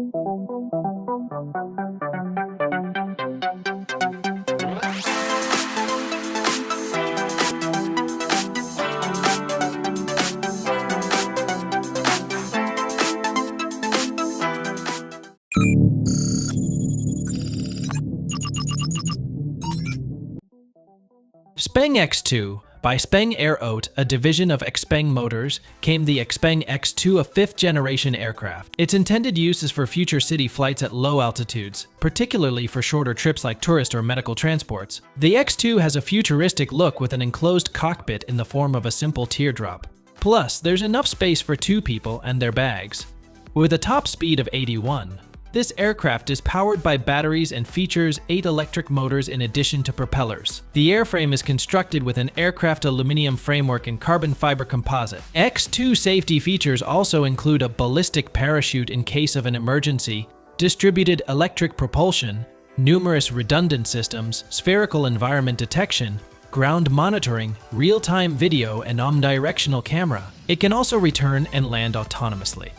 Xpeng X2, by Xpeng Air Haute, a division of Xpeng Motors, came the Xpeng X2, a fifth-generation aircraft. Its intended use is for future city flights at low altitudes, particularly for shorter trips like tourist or medical transports. The X2 has a futuristic look with an enclosed cockpit in the form of a simple teardrop. Plus, there's enough space for 2 people and their bags. With a top speed of 81, this aircraft is powered by batteries and features 8 electric motors in addition to propellers. The airframe is constructed with an aircraft aluminum framework and carbon fiber composite. X2 safety features also include a ballistic parachute in case of an emergency, distributed electric propulsion, numerous redundant systems, spherical environment detection, ground monitoring, real-time video, and omnidirectional camera. It can also return and land autonomously.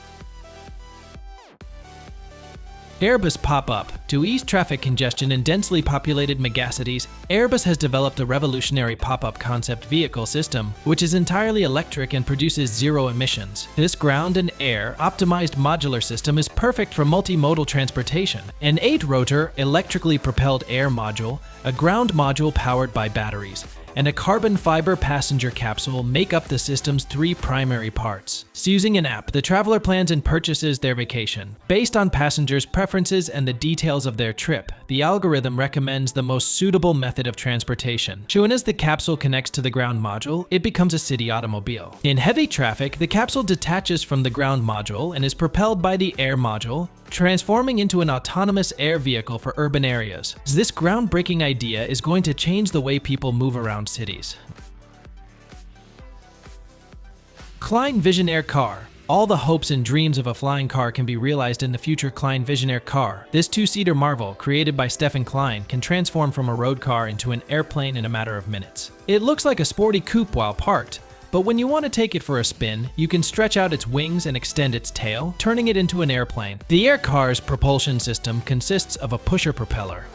Airbus pop-up. To ease traffic congestion in densely populated megacities, Airbus has developed a revolutionary pop-up concept vehicle system, which is entirely electric and produces 0 emissions. This ground and air optimized modular system is perfect for multimodal transportation. An 8-rotor, electrically propelled air module, a ground module powered by batteries, and a carbon fiber passenger capsule make up the system's 3 primary parts. Using an app, the traveler plans and purchases their vacation. Based on passengers' preferences and the details of their trip, the algorithm recommends the most suitable method of transportation. Soon as the capsule connects to the ground module, it becomes a city automobile. In heavy traffic, the capsule detaches from the ground module and is propelled by the air module, transforming into an autonomous air vehicle for urban areas. This groundbreaking idea is going to change the way people move around cities. Klein Visionaire Car. All the hopes and dreams of a flying car can be realized in the future Klein Visionaire car. This 2-seater marvel, created by Stefan Klein, can transform from a road car into an airplane in a matter of minutes. It looks like a sporty coupe while parked, but when you want to take it for a spin, you can stretch out its wings and extend its tail, turning it into an airplane. The air car's propulsion system consists of a pusher propeller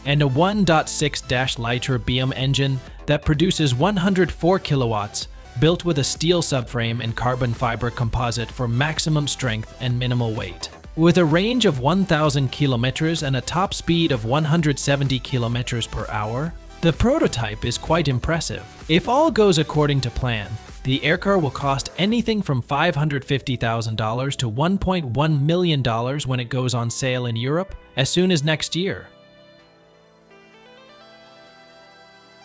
and a 1.6-liter BM engine that produces 104 kilowatts, built with a steel subframe and carbon fiber composite for maximum strength and minimal weight. With a range of 1,000 kilometers and a top speed of 170 kilometers per hour, the prototype is quite impressive. If all goes according to plan, the aircar will cost anything from $550,000 to $1.1 million when it goes on sale in Europe as soon as next year.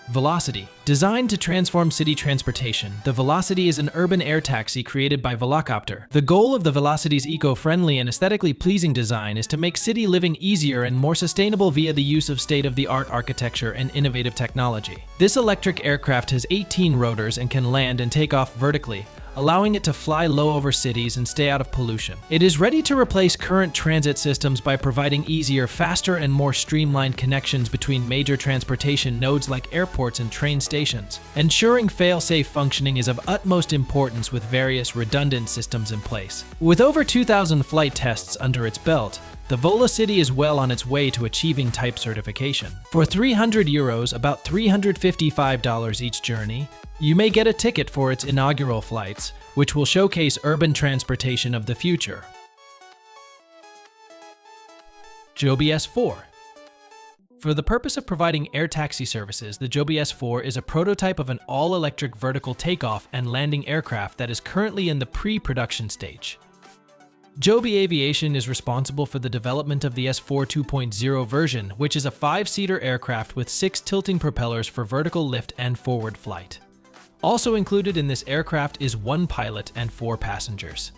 Velocity. Designed to transform city transportation, the Velocity is an urban air taxi created by Velocopter. The goal of the Velocity's eco-friendly and aesthetically pleasing design is to make city living easier and more sustainable via the use of state-of-the-art architecture and innovative technology. This electric aircraft has 18 rotors and can land and take off vertically, allowing it to fly low over cities and stay out of pollution. It is ready to replace current transit systems by providing easier, faster, and more streamlined connections between major transportation nodes like airports and train stations. Ensuring fail-safe functioning is of utmost importance with various redundant systems in place. With over 2,000 flight tests under its belt, the Velocity is well on its way to achieving type certification. For €300, about $355 each journey, you may get a ticket for its inaugural flights, which will showcase urban transportation of the future. Joby S4. For the purpose of providing air taxi services, the Joby S4 is a prototype of an all-electric vertical takeoff and landing aircraft that is currently in the pre-production stage. Joby Aviation is responsible for the development of the S4 2.0 version, which is a 5-seater aircraft with 6 tilting propellers for vertical lift and forward flight. Also included in this aircraft is 1 pilot and 4 passengers.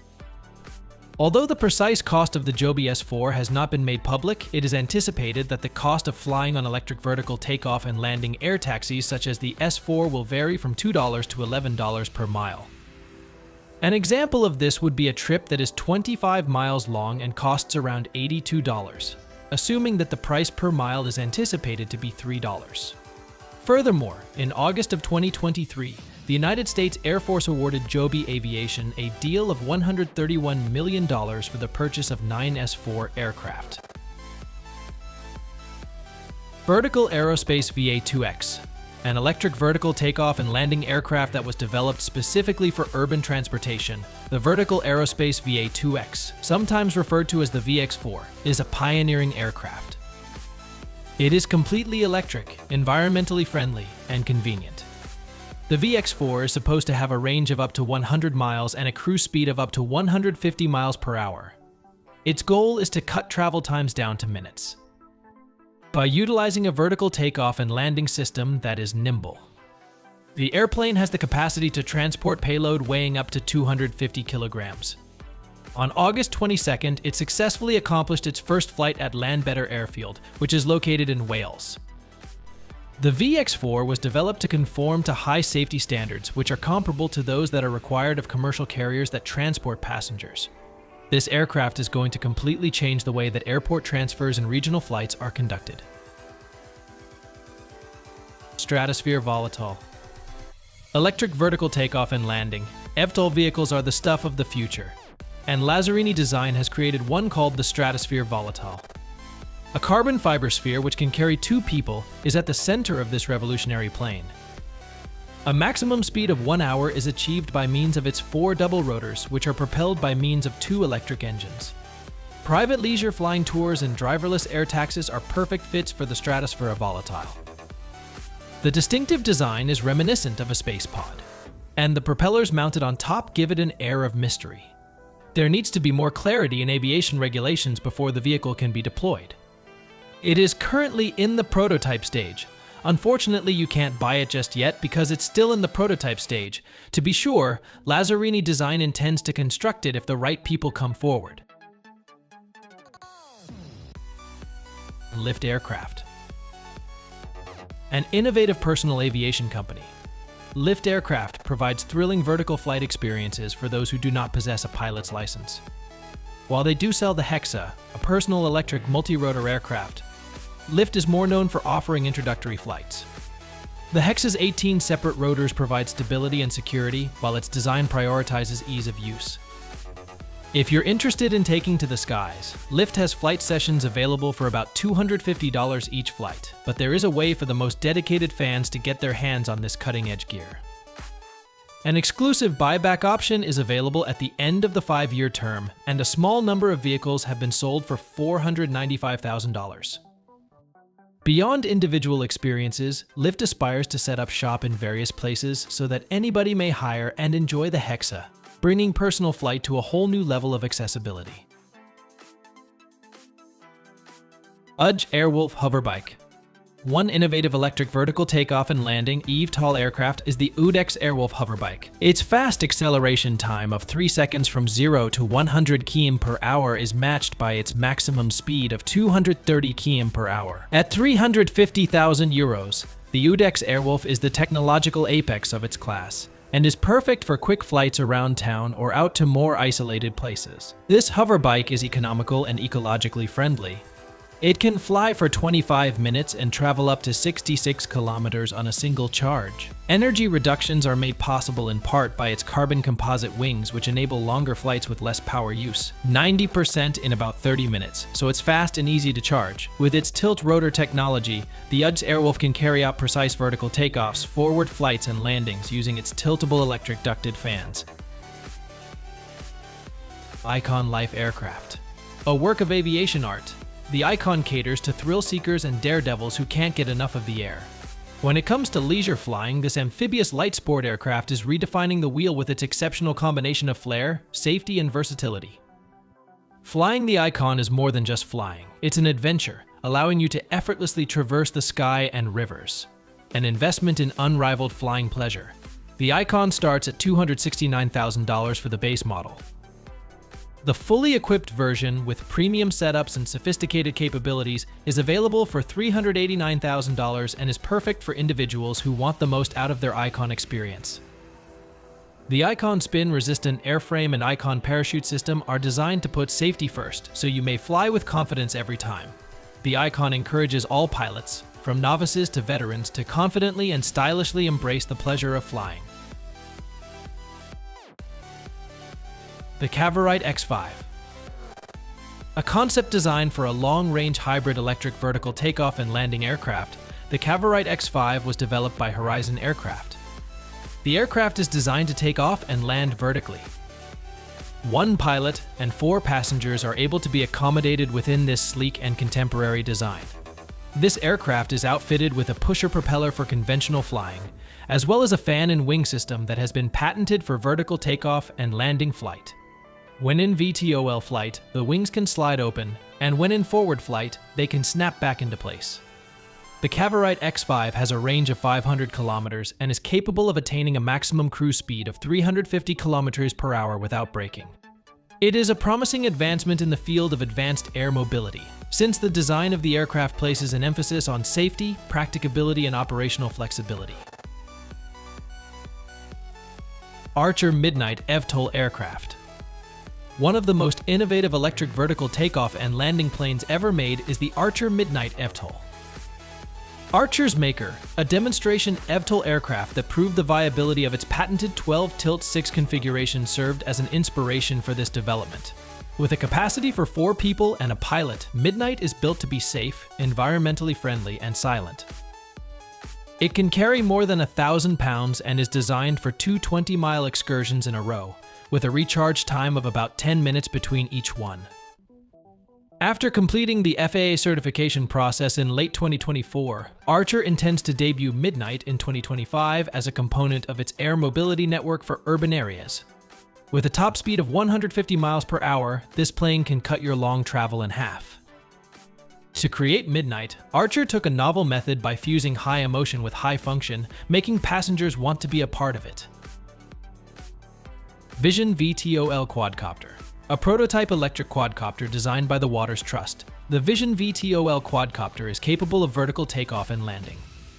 Although the precise cost of the Joby S4 has not been made public, it is anticipated that the cost of flying on electric vertical takeoff and landing air taxis such as the S4 will vary from $2 to $11 per mile. An example of this would be a trip that is 25 miles long and costs around $82, assuming that the price per mile is anticipated to be $3. Furthermore, in August of 2023, the United States Air Force awarded Joby Aviation a deal of $131 million for the purchase of 9 S-4 aircraft. Vertical Aerospace VA-2X, an electric vertical takeoff and landing aircraft that was developed specifically for urban transportation. The Vertical Aerospace VA-2X, sometimes referred to as the VX-4, is a pioneering aircraft. It is completely electric, environmentally friendly, and convenient. The VX-4 is supposed to have a range of up to 100 miles and a cruise speed of up to 150 miles per hour. Its goal is to cut travel times down to minutes by utilizing a vertical takeoff and landing system that is nimble. The airplane has the capacity to transport payload weighing up to 250 kilograms. On August 22nd, it successfully accomplished its first flight at Landbetter Airfield, which is located in Wales. The VX-4 was developed to conform to high safety standards, which are comparable to those that are required of commercial carriers that transport passengers. This aircraft is going to completely change the way that airport transfers and regional flights are conducted. Stratosphere Volatile. Electric vertical takeoff and landing, eVTOL vehicles are the stuff of the future, and Lazzarini Design has created one called the Stratosphere Volatile. A carbon fiber sphere which can carry 2 people is at the center of this revolutionary plane. A maximum speed of 1 hour is achieved by means of its 4 double rotors, which are propelled by means of 2 electric engines. Private leisure flying tours and driverless air taxis are perfect fits for the Stratosphere Volatile. The distinctive design is reminiscent of a space pod, and the propellers mounted on top give it an air of mystery. There needs to be more clarity in aviation regulations before the vehicle can be deployed. It is currently in the prototype stage. Unfortunately, you can't buy it just yet because it's still in the prototype stage. To be sure, Lazzarini Design intends to construct it if the right people come forward. Lift Aircraft. An innovative personal aviation company, Lift Aircraft provides thrilling vertical flight experiences for those who do not possess a pilot's license. While they do sell the Hexa, a personal electric multi-rotor aircraft, Lift is more known for offering introductory flights. The Hexa's 18 separate rotors provide stability and security, while its design prioritizes ease of use. If you're interested in taking to the skies, Lift has flight sessions available for about $250 each flight, but there is a way for the most dedicated fans to get their hands on this cutting-edge gear. An exclusive buyback option is available at the end of the 5-year term, and a small number of vehicles have been sold for $495,000. Beyond individual experiences, Lift aspires to set up shop in various places so that anybody may hire and enjoy the Hexa, bringing personal flight to a whole new level of accessibility. UJ Airwolf Hoverbike. One innovative electric vertical takeoff and landing eVTOL aircraft is the UJ Airwolf Hoverbike. Its fast acceleration time of 3 seconds from 0 to 100 km per hour is matched by its maximum speed of 230 km per hour. At 350,000 euros, the UJ Airwolf is the technological apex of its class, and is perfect for quick flights around town or out to more isolated places. This hoverbike is economical and ecologically friendly. It can fly for 25 minutes and travel up to 66 kilometers on a single charge. Energy reductions are made possible in part by its carbon composite wings, which enable longer flights with less power use. 90% in about 30 minutes, so it's fast and easy to charge. With its tilt rotor technology, the UJ Airwolf can carry out precise vertical takeoffs, forward flights, and landings using its tiltable electric ducted fans. Icon Life Aircraft. A work of aviation art, the Icon caters to thrill seekers and daredevils who can't get enough of the air. When it comes to leisure flying, this amphibious light sport aircraft is redefining the wheel with its exceptional combination of flair, safety, and versatility. Flying the Icon is more than just flying. It's an adventure, allowing you to effortlessly traverse the sky and rivers. An investment in unrivaled flying pleasure. The Icon starts at $269,000 for the base model. The fully equipped version with premium setups and sophisticated capabilities is available for $389,000 and is perfect for individuals who want the most out of their Icon experience. The Icon spin-resistant airframe and Icon parachute system are designed to put safety first, so you may fly with confidence every time. The Icon encourages all pilots, from novices to veterans, to confidently and stylishly embrace the pleasure of flying. The Cavorite X5. A concept design for a long-range hybrid electric vertical takeoff and landing aircraft, the Cavorite X5 was developed by Horizon Aircraft. The aircraft is designed to take off and land vertically. One pilot and 4 passengers are able to be accommodated within this sleek and contemporary design. This aircraft is outfitted with a pusher propeller for conventional flying, as well as a fan and wing system that has been patented for vertical takeoff and landing flight. When in VTOL flight, the wings can slide open, and when in forward flight, they can snap back into place. The Cavorite X5 has a range of 500 kilometers and is capable of attaining a maximum cruise speed of 350 kilometers per hour without braking. It is a promising advancement in the field of advanced air mobility, since the design of the aircraft places an emphasis on safety, practicability, and operational flexibility. Archer Midnight eVTOL aircraft. One of the most innovative electric vertical takeoff and landing planes ever made is the Archer Midnight eVTOL. Archer's maker, a demonstration eVTOL aircraft that proved the viability of its patented 12-tilt-6 configuration, served as an inspiration for this development. With a capacity for 4 people and a pilot, Midnight is built to be safe, environmentally friendly, and silent. It can carry more than 1,000 pounds and is designed for 2 20-mile excursions in a row, with a recharge time of about 10 minutes between each one. After completing the FAA certification process in late 2024, Archer intends to debut Midnight in 2025 as a component of its air mobility network for urban areas. With a top speed of 150 miles per hour, this plane can cut your long travel in half. To create Midnight, Archer took a novel method by fusing high emotion with high function, making passengers want to be a part of it. Vision VTOL Quadcopter. A prototype electric quadcopter designed by the Waters Trust, the Vision VTOL Quadcopter is capable of vertical takeoff and landing.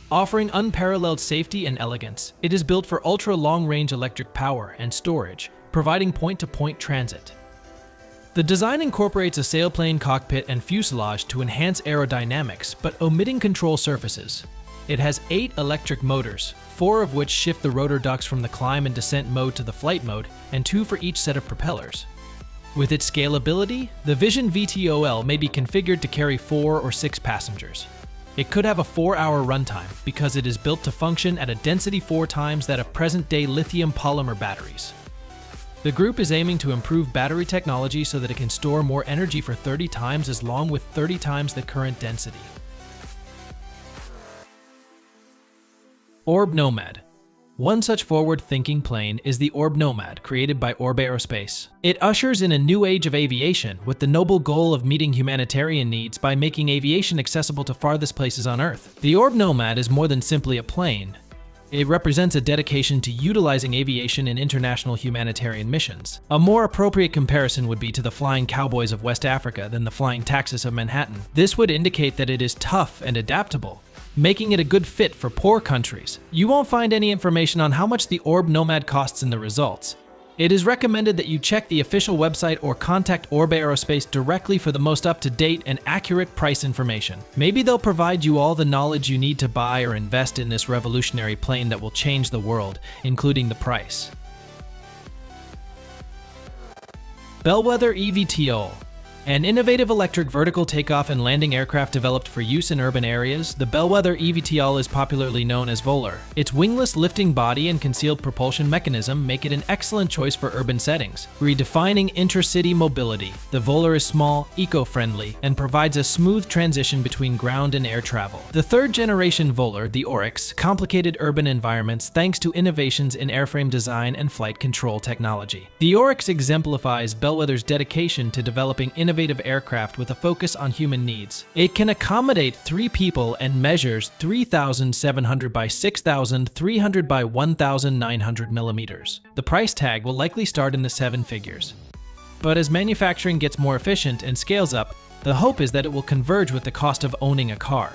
Offering unparalleled safety and elegance, it is built for ultra-long-range electric power and storage, providing point-to-point transit. The design incorporates a sailplane cockpit and fuselage to enhance aerodynamics, but omitting control surfaces. It has 8 electric motors, 4 of which shift the rotor ducts from the climb and descent mode to the flight mode, and 2 for each set of propellers. With its scalability, the Vision VTOL may be configured to carry 4 or 6 passengers. It could have a 4-hour runtime because it is built to function at a density 4 times that of present-day lithium polymer batteries. The group is aiming to improve battery technology so that it can store more energy for 30 times as long with 30 times the current density. Orb Nomad. One such forward-thinking plane is the Orb Nomad, created by Orb Aerospace. It ushers in a new age of aviation with the noble goal of meeting humanitarian needs by making aviation accessible to farthest places on Earth. The Orb Nomad is more than simply a plane. It represents a dedication to utilizing aviation in international humanitarian missions. A more appropriate comparison would be to the Flying Cowboys of West Africa than the Flying Taxis of Manhattan. This would indicate that it is tough and adaptable, making it a good fit for poor countries. You won't find any information on how much the Orb Nomad costs in the results. It is recommended that you check the official website or contact Orb Aerospace directly for the most up-to-date and accurate price information. Maybe they'll provide you all the knowledge you need to buy or invest in this revolutionary plane that will change the world, including the price. Bellwether eVTOL. An innovative electric vertical takeoff and landing aircraft developed for use in urban areas, the Bellwether eVTOL is popularly known as Volar. Its wingless lifting body and concealed propulsion mechanism make it an excellent choice for urban settings. Redefining intercity mobility, the Volar is small, eco-friendly, and provides a smooth transition between ground and air travel. The third-generation Volar, the Oryx, complicated urban environments thanks to innovations in airframe design and flight control technology. The Oryx exemplifies Bellwether's dedication to developing innovative aircraft with a focus on human needs. It can accommodate 3 people and measures 3,700 by 6,300 by 1,900 millimeters. The price tag will likely start in the 7 figures. But as manufacturing gets more efficient and scales up, the hope is that it will converge with the cost of owning a car.